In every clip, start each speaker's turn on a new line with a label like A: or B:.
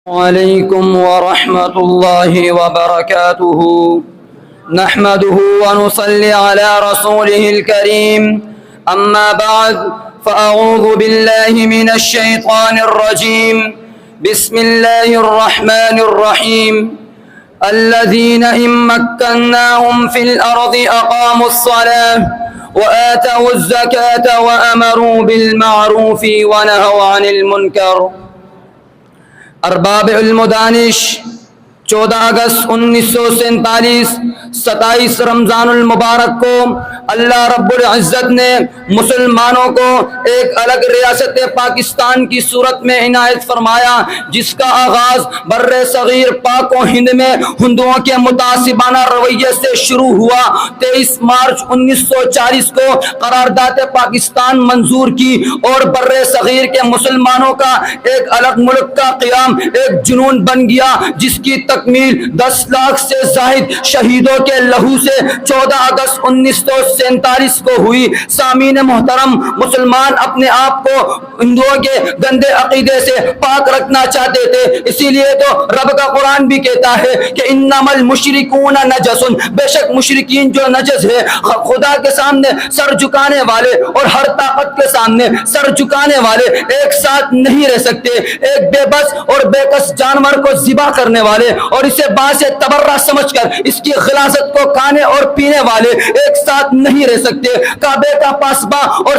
A: عليكم ورحمة الله وبركاته. نحمده ونصلي على رسوله الكريم. أما بعد فأعوذ بالله من الشيطان الرجيم. بسم الله الرحمن الرحيم. الذين إن مكناهم في الأرض أقاموا الصلاة وآتوا الزكاة وأمروا بالمعروف ونهوا عن المنكر. ارباب علم و دانش، 14 اگست 1947 27 رمضان المبارک کو اللہ رب العزت نے مسلمانوں کو ایک الگ ریاست پاکستان کی صورت میں عنایت فرمایا، جس کا آغاز بر صغیر پاک و ہند میں ہندوؤں کے متعصبانہ رویے سے شروع ہوا۔ 23 مارچ 1940 کو قرارداد پاکستان منظور کی اور بر صغیر کے مسلمانوں کا ایک الگ ملک کا قیام ایک جنون بن گیا، جس کی تکمیل 10 لاکھ سے زائد شہیدوں کے لہو سے 14 اگست 1947 کو ہوئی۔ سامعین محترم، مسلمان اپنے آپ کو ہندوؤں کے گندے عقیدے سے پاک رکھنا چاہتے تھے، اسی لیے تو رب کا قرآن بھی کہتا ہے کہ انما المشرکون نجس، بے شک مشرکین جو نجس ہے، خدا کے سامنے سر جھکانے والے اور ہر طاقت کے سامنے سر جھکانے والے ایک ساتھ نہیں رہ سکتے۔ ایک بے بس اور بے کس جانور کو ذبح کرنے والے اور اسے باعث تبرہ سمجھ کر اس کی غلاظت کو کھانے اور پینے والے ایک ساتھ نہیں رہ سکتے۔ کعبے کا پاسباں اور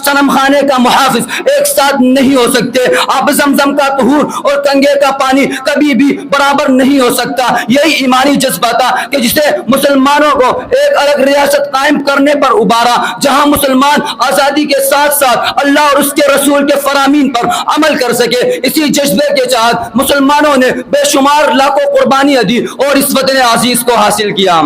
A: صنم خانے کا محافظ ایک ساتھ نہیں ہو سکتے۔ آب زمزم کا طہور اور کنگے کا پانی کبھی بھی برابر نہیں ہو سکتا۔ یہی ایمانی جذبہ تھا کہ جسے مسلمانوں کو ایک الگ ریاست قائم کرنے پر ابھارا، جہاں مسلمان آزادی کے ساتھ ساتھ اللہ اور اس کے رسول کے فرامین پر عمل کر سکے۔ اسی جذبے کے تحت مسلمانوں نے بے شمار لاکھوں قربانیاں دی اور اس وطن عزیز کو حاصل کیا۔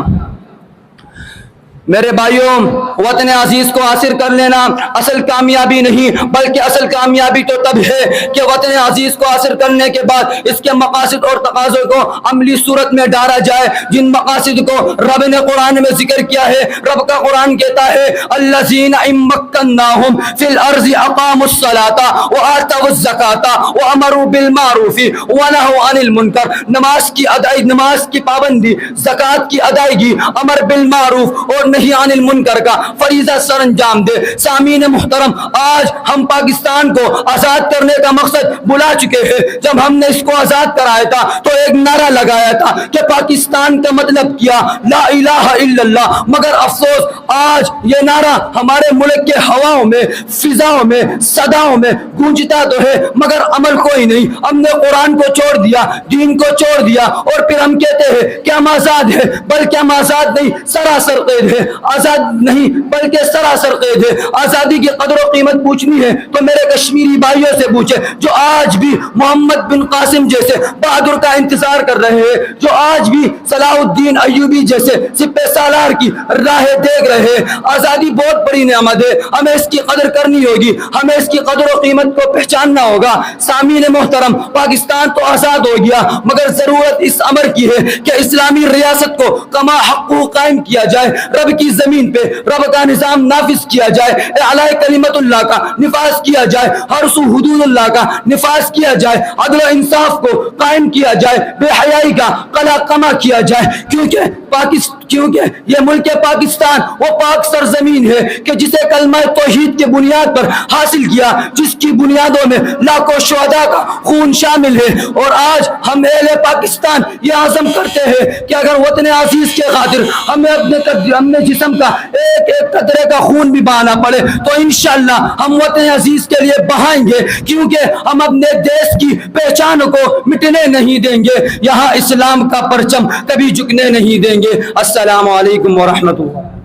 A: میرے بھائیوں، وطن عزیز کو حاصل کر لینا اصل کامیابی نہیں، بلکہ اصل کامیابی تو تب ہے کہ وطن عزیز کو حاصل کرنے کے بعد اس کے مقاصد اور تقاضوں کو عملی صورت میں ڈالا جائے، جن مقاصد کو رب نے قرآن میں ذکر کیا ہے۔ رب کا قرآن کہتا ہے الذین ان مکناہم فی الارض اقاموا الصلاۃ وآتوا الزکاۃ وامروا بالمعروف ونہوا عن المنکر۔ نماز کی ادائیگی، نماز کی پابندی، زکوٰۃ کی ادائیگی، امر بالمعروف اور نہیں عن المنکر کا فریضہ سر انجام دے۔ سامعین محترم، آج ہم پاکستان کو آزاد کرنے کا مقصد بلا چکے ہیں۔ جب ہم نے اس کو آزاد کرایا تھا تو ایک نعرہ لگایا تھا کہ پاکستان کا مطلب کیا لا الہ الا اللہ، مگر افسوس آج یہ نعرہ ہمارے ملک کے ہواؤں میں، فضاؤں میں، صداؤں میں گونجتا تو ہے، مگر عمل کوئی نہیں۔ ہم نے قرآن کو چھوڑ دیا، دین کو چھوڑ دیا، اور پھر ہم کہتے ہیں کہ ہم آزاد ہیں، بلکہ ہم آزاد نہیں، سراسر قید ہے۔ آزاد نہیں بلکہ سراسر قید ہے۔ آزادی کی قدر و قیمت پوچھنی ہے تو میرے کشمیری بھائیوں سے پوچھے، جو آج بھی محمد بن قاسم جیسے بہادر کا انتظار کر رہے ہیں، جو آج بھی صلاح الدین ایوبی جیسے سپہ سالار کی راہیں دیکھ رہے ہیں۔ آزادی بہت بڑی نعمت ہے، ہمیں اس کی قدر کرنی ہوگی، ہمیں اس کی قدر و قیمت کو پہچاننا ہوگا۔ سامعین محترم، پاکستان تو آزاد ہو گیا، مگر ضرورت اس امر کی ہے کہ اسلامی ریاست کو کما حقوق قائم کیا جائے، رب کی زمین پہ رب کا نظام نافذ کیا جائے، اعلی کلمت اللہ کا نفاذ کیا جائے، ہر سو حدود اللہ کا نفاذ کیا جائے، عدل و انصاف کو قائم کیا جائے، بے حیائی کا قلع کما کیا جائے، کیونکہ یہ ملک پاکستان وہ پاک سرزمین ہے کہ جسے کلمہ توحید کے بنیاد پر حاصل کیا، جس کی بنیادوں میں لاکھوں شہداء کا خون شامل ہے۔ اور آج ہم اہل پاکستان یہ عزم کرتے ہیں کہ اگر وطن عزیز کے خاطر ہمیں اپنے جسم کا ایک ایک قطرے کا خون بھی بہانا پڑے تو انشاءاللہ ہم وطن عزیز کے لیے بہائیں گے، کیونکہ ہم اپنے دیش کی پہچان کو مٹنے نہیں دیں گے، یہاں اسلام کا پرچم کبھی جھکنے نہیں دیں گے۔ السلام علیکم ورحمۃ اللہ۔